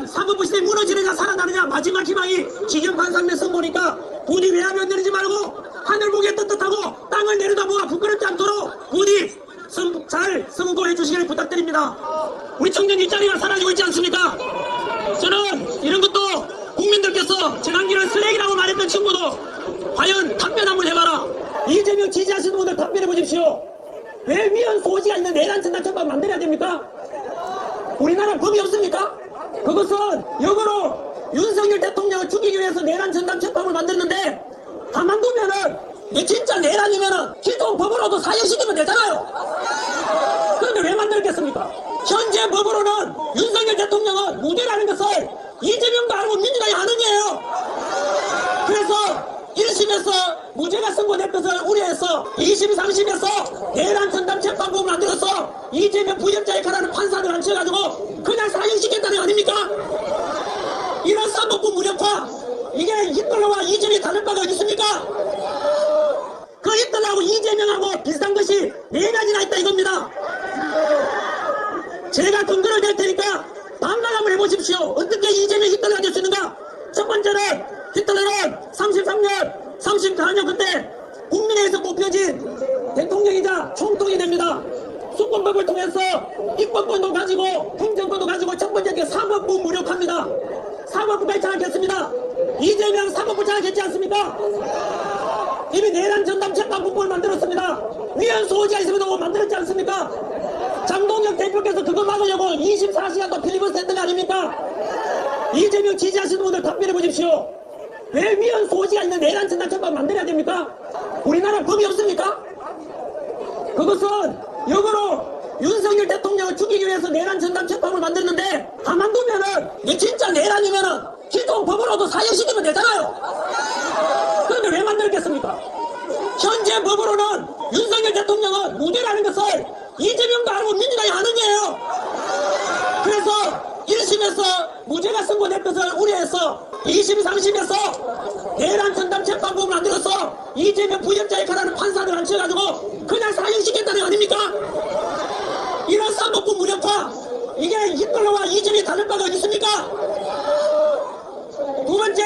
과연 사법부 시대 무너지느냐 살아나느냐 마지막 희망이 지경 판사님의 선보니까 부디 외하면 내리지 말고 하늘 보기에 떳떳하고 땅을 내려다보아 부끄럽지 않도록 부디 잘 선고해 주시기를 부탁드립니다. 우리 청년 일자리가 사라지고 있지 않습니까? 저는 이런 것도 국민들께서 재난기를 쓰레기라고 말했던 친구도 과연 답변 한번 해봐라. 이재명 지지하시는 분들 답변해 보십시오. 왜 위헌 소지가 있는 내란 전담체법 만들어야 됩니까? 우리나라 법이 없습니까? 그것은 역으로 윤석열 대통령을 죽이기 위해서 내란 전담체법을 만들었는데 가만두면은 진짜 내란이면은 기존 법으로도 사형시키면 되잖아요. 그런데 왜 만들겠습니까? 현재 법으로는 윤석열 대통령은 무죄라는 것을 이재명도 알고 민주당이 아는 거예요. 그래서 1심에서 무죄가 선고될 것을 우려해서 2심, 3심에서 내란 전담 재판국을 만들어서 이재명 부역자의 가라는 판사를 앉혀가지고 그냥 사형시켰다는 거 아닙니까? 이런 사법부 무력화, 이게 히틀러와 이재명이 다른 바가 어디 있습니까? 그 히틀러하고 이재명하고 비슷한 것이 4가지나 있다 이겁니다. 제가 근거를 댈 테니까 반박 한번 해보십시오. 어떻게 이재명 히틀러가 될 수 있는가? 첫 번째는 히틀러는 33년, 34년 그때 국민회에서 뽑혀진 대통령이자 총통이 됩니다. 수권법을 통해서 입법권도 가지고 행정권도 가지고 첫 번째 사법부 무력화입니다. 사법부가 장악했습니다. 이재명 사법부 장악했지 않습니까? 이미 내란 전담 재판국을 만들었습니다. 위헌 소지가 있으면 만들었지 않습니까? 장동혁 대표께서 그거 막으려고 24시간 더 필리버스터 했던 거 아닙니까? 이재명 지지하시는 분들 답변해 보십시오. 왜 위헌 소지가 있는 내란 전담 재판 만들어야 됩니까? 우리나라 법이 없습니까? 그것은 역으로 윤석열 대통령을 죽이기 위해서 내란 전담 재판을 만들었는데 가만두면은 진짜 내란이면은 기존 법으로도 사형시키면 되잖아요. 그런데 왜 만들겠습니까? 현재 법으로는 윤석열 대통령은 무죄라는 것을 이재명도 알고 민주당이 아는 거예요. 그래서 1심에서 무죄가 선고될 것을 우려해서 2심, 3심에서 내란 전담 재판국을 만들어서 이재명 부역자의 가라는 판사를 앉혀가지고 그냥 사형시켰다는 거 아닙니까? 이런 사법부 무력화, 이게 히틀러와 이재명이 다른 바가 어디 있습니까? 두 번째,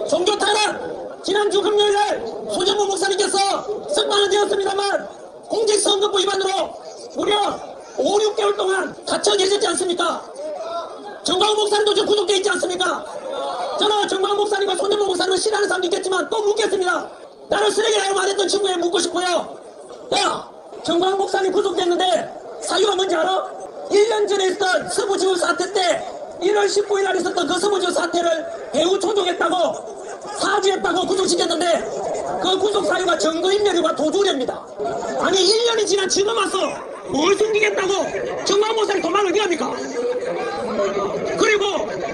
종교 탄압. 지난주 금요일날 손영모 목사님께서 석방은 되었습니다만 공직선거법 위반으로 무려 5, 6개월 동안 갇혀 계셨지 않습니까? 정광훈 목사님도 지금 구속되어 있지 않습니까? 저는 정광훈 목사님과 손영모 목사님을 싫어하는 사람도 있겠지만 또 묻겠습니다. 나를 쓰레기라고 말했던 친구에 묻고 싶어요. 야, 정광훈 목사님 구속됐는데 사유가 뭔지 알아? 1년 전에 있었던 서부지원 사태 때 1월 19일 날 있었던 그 서부지원 사태를 배후 조종했다고 사주했다고 구속시켰는데 그 구속 사유가 증거인멸과 도주례입니다. 아니 1년이 지난 지금 와서 뭘 숨기겠다고 정광훈 목사님 도망을 어디 갑니까? 그리고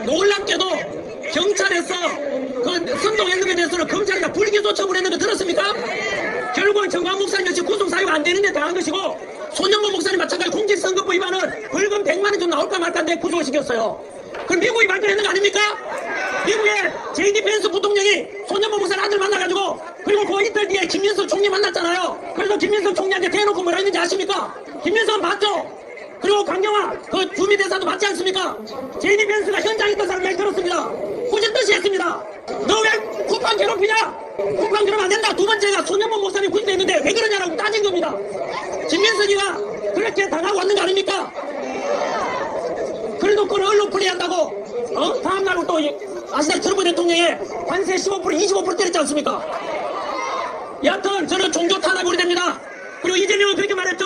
놀랍게도 경찰에서 그 선동했는 데 대해서는 검찰이 불기소 처분했는 거 들었습니까? 결국은 정광훈 목사님 역시 구속 사유가 안 되는 데 당한 것이고 손영모 목사님 마찬가지 공직선거법 위반은 벌금 100만 원 좀 나올까 말까인데 구속을 시켰어요. 그럼 미국이 발표했는 거 아닙니까? 미국의 제이디 펜스 부통령이 손영모 목사님 아들 만나가지고 그리고 그 이틀 뒤에 김민석 총리 만났잖아요. 그래서 김민석 총리한테 대놓고 뭐라 했는지 아십니까? 김민석은 봤죠? 그리고 강경화 그 주미대사도 봤지 않습니까? 제이디 펜스가 현장에 있던 사람 말 들었습니다. 꾸짖듯이 했습니다. 너 왜 쿠팡 괴롭히냐? 쿠팡 괴롭히면 안 된다. 두 번째가 손영모 목사님 구속돼 있는데 왜 그러냐라고 따진 겁니다. 김민석이가 그렇게 당하고 왔는 거 아닙니까? 그래도 그걸 언론 플레이한다고 다음날은 또 아시다시피 트럼프 대통령의 관세 15% 25% 때렸지 않습니까? 여하튼 저는 종교 탄압이 우려됩니다. 그리고 이재명은 그렇게 말했죠.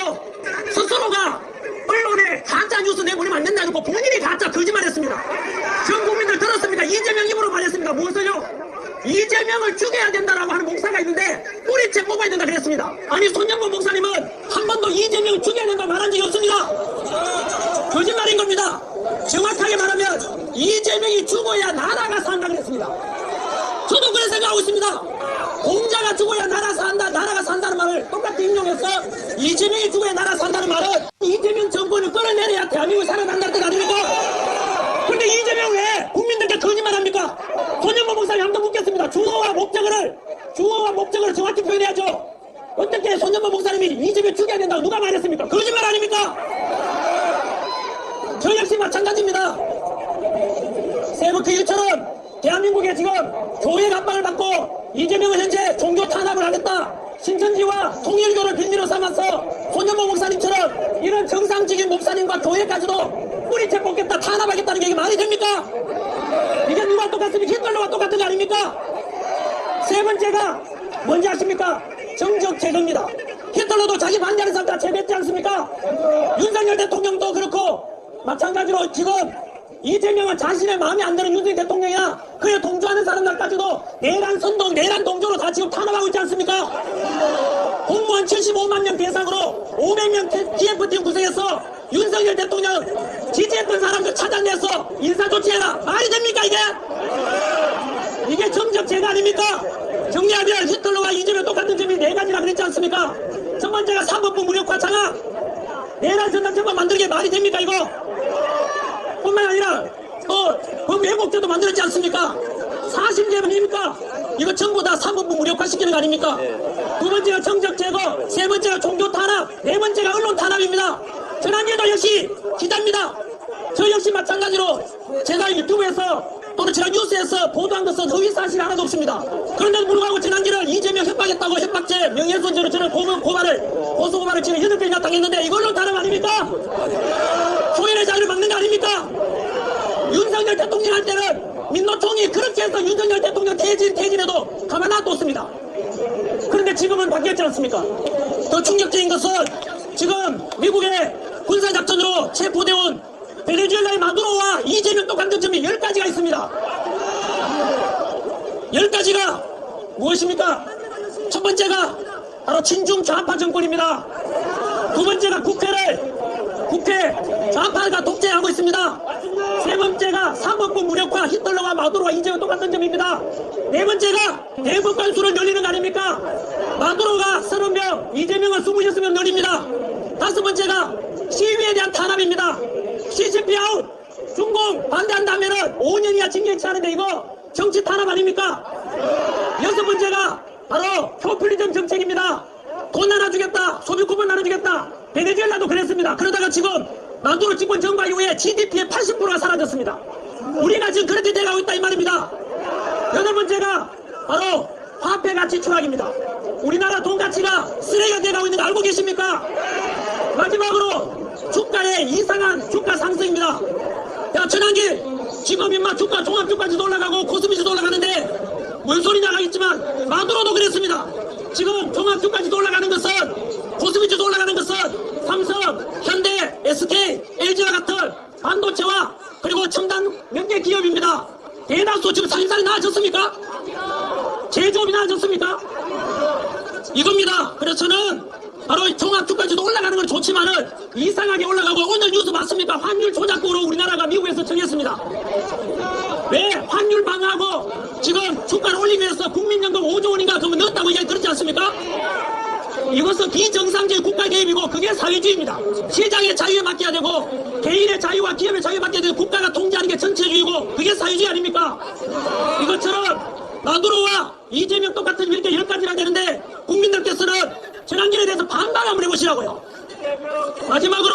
스스로가 언론에 가짜 뉴스 내보내면 안 된다고 본인이 가짜 거짓말했습니다. 전 국민들 들었습니까? 이재명 입으로 말했습니다. 무엇을요? 이재명을 죽여야 된다라고 하는 목사가 있는데 뿌리째 뽑아야 된다 그랬습니다. 아니 손영모 목사님은 한 번도 이재명을 죽여야 된다고 말한 적이 없습니다. 거짓말인 겁니다. 정확하게 말하면 이재명이 죽어야 나라가 산다 그랬습니다. 저도 그런 생각하고 있습니다. 공자가 죽어야 나라가 산다는 말을 똑같이 인용해서 이재명이 죽어야 나라 산다는 말은 이재명 정권을 끌어내려야 대한민국이 살아난다는 뜻 아닙니까? 근데 이재명 왜 국민들께 거짓말합니까? 손영모 목사님 한번 묻겠습니다. 주어와 목적을 정확히 표현해야죠. 어떻게 손영모 목사님이 이재명 죽여야 된다고 누가 말했습니까? 거짓말 아닙니까? 저 역시 마찬가지입니다. 대한민국에 지금 교회 압박을 받고 이재명은 현재 종교 탄압을 하겠다. 신천지와 통일교를 빌미로 삼아서 손현보 목사님처럼 이런 정상적인 목사님과 교회까지도 뿌리채 뽑겠다, 탄압하겠다는 게 이게 말이 됩니까? 이게 누가 똑같습니까? 히틀러와 똑같은 거 아닙니까? 세 번째가 뭔지 아십니까? 정적 제거입니다. 히틀러도 자기 반대하는 사람 다 제거했지 않습니까? 윤석열 대통령도 그렇고 마찬가지로 지금 이재명은 자신의 마음에 안 드는 윤석열 대통령이야 그에 동조하는 사람들까지도 내란 선동, 내란 동조로 다 지금 탄압하고 있지 않습니까? 공무원 75만 명 대상으로 500명 TF팀 구성해서 윤석열 대통령 지지했던 사람들 찾아내서 인사조치해라. 말이 됩니까 이게? 이게 정적 제거 아닙니까? 정리하면 히틀러와 이재명 똑같은 점이 네 가지나 그랬지 않습니까? 첫 번째가 사법부 무력화 장악, 내란 전당청만 만들게 말이 됩니까 이거? 뿐만 아니라 그 왜곡죄도 만들었지 않습니까? 사실제명입니까? 이거 전부 다 사법부 무력화시키는 거 아닙니까? 두 번째가 정적 제거, 세 번째가 종교 탄압, 네 번째가 언론 탄압입니다. 전환기도 역시 기자입니다. 저 역시 마찬가지로 제가 유튜브에서 또는 제가 뉴스에서 보도한 것은 허위사실 하나도 없습니다. 그런데도 불구하고 지난기를 이재명 협박했다고 협박죄, 명예훼손죄로 저는 고소고발을 지금 8번이나 당했는데 이걸로 탄압 아닙니까? 표현의 자유를 막는 거 아닙니까? 윤석열 대통령 할 때는 민노총이 그렇게 해서 윤석열 대통령 퇴진해도 가만 놔뒀습니다. 그런데 지금은 바뀌었지 않습니까? 더 충격적인 것은 지금 미국의 군사작전으로 체포되온 베네수엘라의 마두로와 이재명 똑같은 점이 10가지가 있습니다. 10가지가 무엇입니까? 첫 번째가 바로 친중 좌파 정권입니다. 두 번째가 국회 좌파가 독재하고 있습니다. 세 번째가 사법부 무력화, 히틀러와 마두로와 이재명 똑같은 점입니다. 네 번째가 대법 관수를 늘리는 거 아닙니까? 마두로가 30명, 이재명은 26명 늘립니다. 다섯 번째가 시위에 대한 탄압입니다. CCP 아웃, 중공 반대한다면은 5년 이하 징계 처하는데 이거 정치 탄압 아닙니까? 여섯 번째가 바로 포퓰리즘 정책입니다. 돈 나눠주겠다, 소비 쿠폰 나눠주겠다. 베네수엘라도 그랬습니다. 그러다가 지금 마두로 집권 정부 이후에 GDP의 80%가 사라졌습니다. 우리가 지금 그렇게 돼가고 있다 이 말입니다. 여덟 번째가 바로 화폐 가치 추락입니다. 우리나라 돈 가치가 쓰레기가 돼가고 있는 거 알고 계십니까? 마지막으로 주가의 이상한 주가 상승입니다. 야, 전환기 지금 인마 주가 종합주가지도 올라가고 코스피지도 올라가는데 뭔 소리냐 하겠지만 마두로도 그랬습니다. 지금 종합주가지도 올라가는 것은 코스피지도 올라가는 것은 삼성, 현대, SK, LG와 같은 반도체와 그리고 첨단 몇 개 기업입니다. 대다수 지금 살림살이 나아졌습니까? 제조업이 나아졌습니까? 이겁니다. 그래서 저는 바로 종합주가지도 올라가는 건 좋지만은 이상하게 올라가고 오늘 뉴스 맞습니까? 환율 조작국으로 우리나라가 미국에서 정했습니다. 왜 환율 방어하고 지금 주가를 올리기 위해서 국민연금 5조 원인가 그러면 넣었다고 이야기 들었지 않습니까? 이것은 비정상적인 국가 개입이고 그게 사회주의입니다. 시장의 자유에 맡겨야 되고 개인의 자유와 기업의 자유에 맡겨야 되고 국가가 통제하는 게 전체주의고 그게 사회주의 아닙니까? 이것처럼 마두로와 이재명 똑같은 이렇게 10가지나 되는데 국민들께서는 전환기에 대해서 반박 한번 해보시라고요. 마지막으로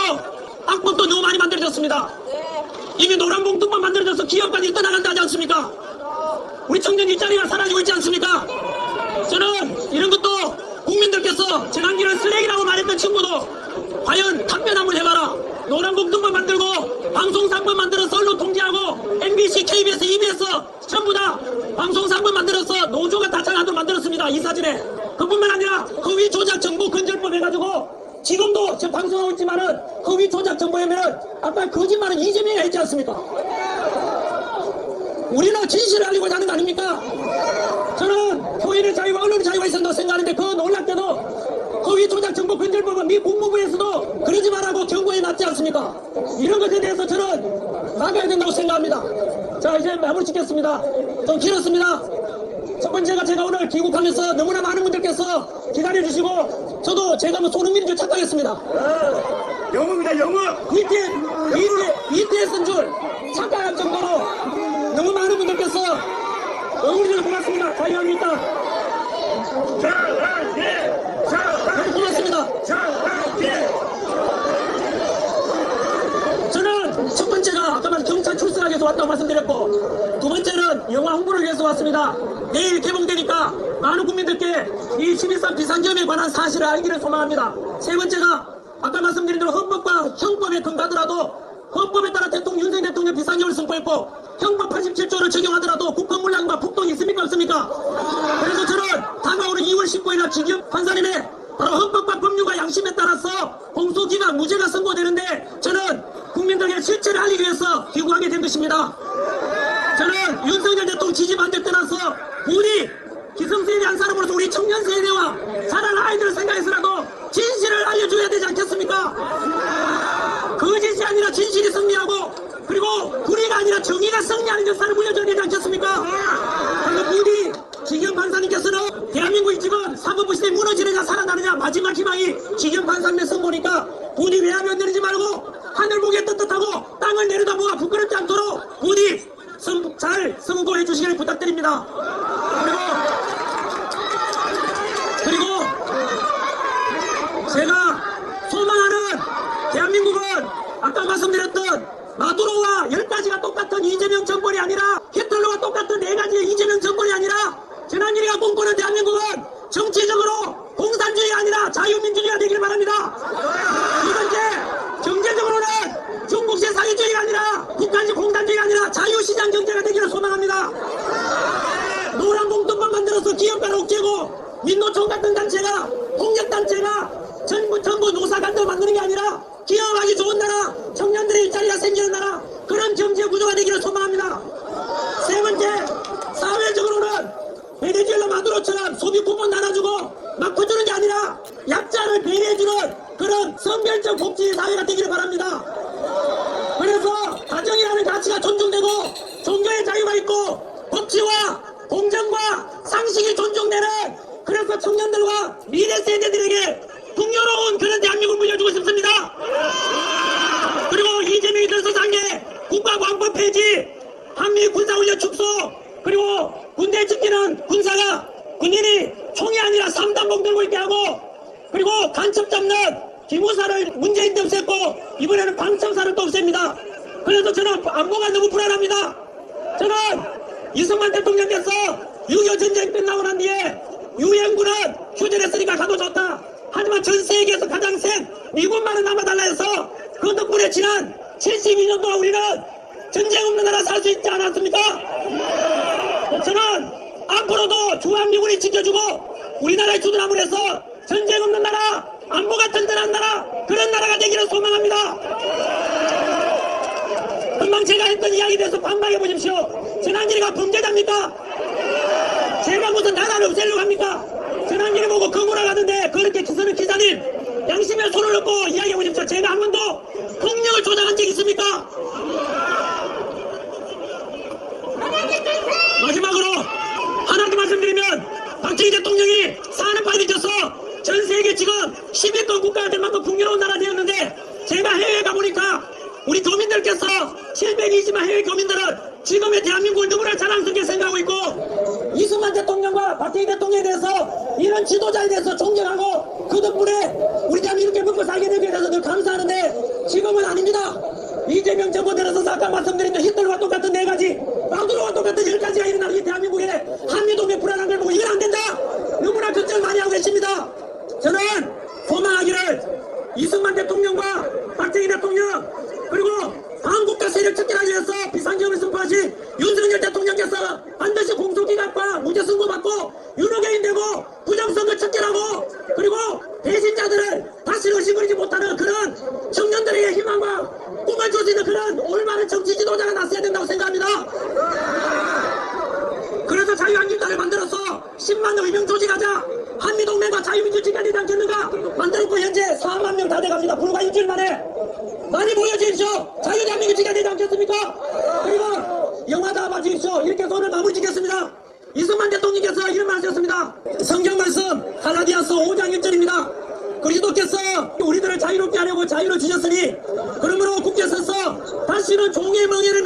악법도 너무 많이 만들어졌습니다. 이미 노란봉투만 만들어져서 기업까지 떠나간다 하지 않습니까? 우리 청년 일자리가 사라지고 있지 않습니까? 저는 이런 것도 국민들께서 전환기를 쓰레기라고 말했던 친구도 과연 답변 한번 해봐라. 노란봉투만 만들고 방송상법 만들어서 언론 통제하고 MBC, KBS, EBS 전부 다 방송상법 만들어서 노조가 다창하도록 만들었습니다. 이 사진에. 그뿐만 아니라 허위 조작 정보 건절법 해가지고 지금도 지금 방송하고 있지만은 허위 조작 정보에면은 아까 거짓말은 이재명이 했지 않습니까? 우리는 진실을 알리고 하는 거 아닙니까? 저는 표현의 자유와 언론의 자유가 있었다고 생각하는데 그 놀랍게도 허위 조작 정보 건절법은 미 국무부에서도 그러지 말라고 경고해 놨지 않습니까? 이런 것에 대해서 저는 나가야 된다고 생각합니다. 자, 이제 마무리 짓겠습니다. 좀 길었습니다. 첫 번째가 제가 오늘 귀국하면서 너무나 많은 분들께서 기다려주시고 저도 제가 뭐 손흥민인 줄 착각했습니다. 영웅이다 영웅. BTS인 줄 착각할 정도로 너무 많은 분들께서 응원해주셔서 고맙습니다. 자유합니다. 너무 고맙습니다. 저는 첫 번째가 아까 말 경찰 출석하기 위해서 왔다고 말씀드렸고 두 번째는 저는 영화 홍보를 위해서 왔습니다. 내일 개봉되니까 많은 국민들께 이 12.3 비상계엄에 관한 사실을 알기를 소망합니다. 세 번째가 아까 말씀드린 대로 헌법과 형법에 근거하더라도 헌법에 따라 윤석열 대통령 비상계엄을 선포했고 형법 87조를 적용하더라도 국헌문란과 폭동이 있습니까 없습니까? 그래서 저는 다가오는 2월 19일 지기현 판사님의 바로 헌법과 법률과 양심에 따라서 공소기각 무죄가 선고되는데 저는 국민들에게 실체를 알리기 위해서 기구하게 된 것입니다. 저는 윤석열 대통령 지지 반대 떠나서 우리 기성세대 한 사람으로서 우리 청년 세대와 자란 아이들을 생각해서라도 진실을 알려줘야 되지 않겠습니까? 거짓이 아니라 진실이 승리하고 그리고 불의가 아니라 정의가 승리하는 역사를 물려줘야 되지 않겠습니까? 그래서 부디 지기현 판사님께서는 대한민국이 지금 사법부 시대에 무너지느냐 살아나느냐 마지막 희망이 지기현 판사님의 선고니까 부디 외압이 내리지 말고 하늘 보기에 떳떳하고 땅을 내려다보아 부끄럽지 않도록 부디 잘 선고해 주시길 부탁드립니다. 그리고 제가 소망하는 대한민국은 아까 말씀드렸던 마두로와 10가지가 똑같은 이재명 정권이 아니라 히틀러와 똑같은 4가지의 이재명 정권이 아니라 전환일이가 꿈꾸는 대한민국은 정치적으로 공산주의가 아니라 자유민주주의가 되길 바랍니다. 두 번째, 경제적으로는 중국식 사회주의가 아니라 북한식 공산주의가 아니라 자유시장 경제가 되기를 소망합니다. 노란 봉투만 만들어서 기업가를 옥죄고 민노총 같은 단체가 폭력단체가 전부 노사간들 만드는 게 아니라 기업하기 좋은 나라, 청년들의 일자리가 생기는 나라, 그런 경제 구조가 되기를 소망합니다. 세 번째, 사회적으로는 베네수엘라 마두로처럼 소비 쿠폰 나눠주고 막 퍼주는 게 아니라 약자를 배려해주는 그런 선별적 복지 사회가 되기를 바랍니다. 그래서 가정이라는 가치가 존중되고 종교의 자유가 있고 법치와 공정과 상식이 존중되는 그래서 청년들과 미래 세대들에게 풍요로운 그런 대한민국을 물려주고 싶습니다. 그리고 이재명이 들어서서 게 국가보안법 폐지, 한미 군사훈련 축소, 그리고 군대에 지키는 군사가 군인이 총이 아니라 3단봉 들고 있게 하고 그리고 간첩 잡는 기무사를 문재인 때 없앴고 이번에는 방청사를 또 없앱니다. 그래서 저는 안보가 너무 불안합니다. 저는 이승만 대통령께서 6.25 전쟁 끝나고 난 뒤에 유엔군은 휴전했으니까 가도 좋다. 하지만 전 세계에서 가장 센 미군만은 남아달라 해서 그 덕분에 지난 72년 동안 우리는 전쟁 없는 나라 살 수 있지 않았습니까? 저는 앞으로도 주한미군이 지켜주고 우리나라의 주둔함을 해서 전쟁 없는 나라, 안보가 든든한 나라, 그런 나라가 되기를 소망합니다. 금방 제가 했던 이야기에 대해서 반박해 보십시오. 전환길이가 범죄자입니까? 제가 무슨 나라를 없애려고 합니까? 전환길이 보고 거구라 가는데 그렇게 기서는 기자님 양심에 손을 넣고 이야기해 보십시오. 제가 한 번도 폭력을 조장한 적 있습니까? 마지막으로 하나 더 말씀드리면 박정희 대통령이 사는 바람이 져서 전 세계 지금 10위권 국가가 될 만큼 풍요로운 나라 되었는데 제가 해외에 가보니까 우리 교민들께서 720만 해외 교민들은 지금의 대한민국을 너무나 자랑스럽게 생각하고 있고 이승만 대통령과 박정희 대통령에 대해서 이런 지도자에 대해서 존경하고 그 덕분에 우리 대한민국에 먹고 살게 되게 돼서 늘 감사하는데 지금은 아닙니다. 이재명 정부 들어서 아까 말씀드린 히틀러와 똑같은 4가지 마두로와 똑같은 10가지가 일어나는 이 대한민국에 한미동맹 불안한 걸 보고 이건 안 된다. 너무나 걱정 많이 하고 계십니다. 저는 소망하기를 이승만 대통령과 박정희 대통령 그리고 한국과 세력 척결하기 위해서 비상계엄을 선포하신 윤석열 대통령께서 반드시 공소기각과 무죄 선고받고 유로개인 되고 부정선거 척결하고 그리고 배신자들을 다시 의식거리지 못하는 그런 청년들에게 희망과 꿈을 줄 수 있는 그런 올바른 정치 지도자가 났어야 된다고 생각합니다. 그래서 자유한국당을 만들어서 10만 의병 조직하자 한미동맹과 자유민주주의가 되지 않겠는가 만들었고 현재 4만 명 다 돼갑니다. 불과 일주일 만에 많이 모여주십시오. 자유대한민국주의가 되지 않겠습니까? 그리고 영화 다 봐주십시오. 이렇게 해서 오늘 마무리 짓겠습니다. 이승만 대통령께서 이런 말 하셨습니다. 성경 말씀 갈라디아서 5장 1절입니다. 그리스도께서 우리들을 자유롭게 하려고 자유를 주셨으니 그러므로 굳게 서서 다시는 종의 멍에를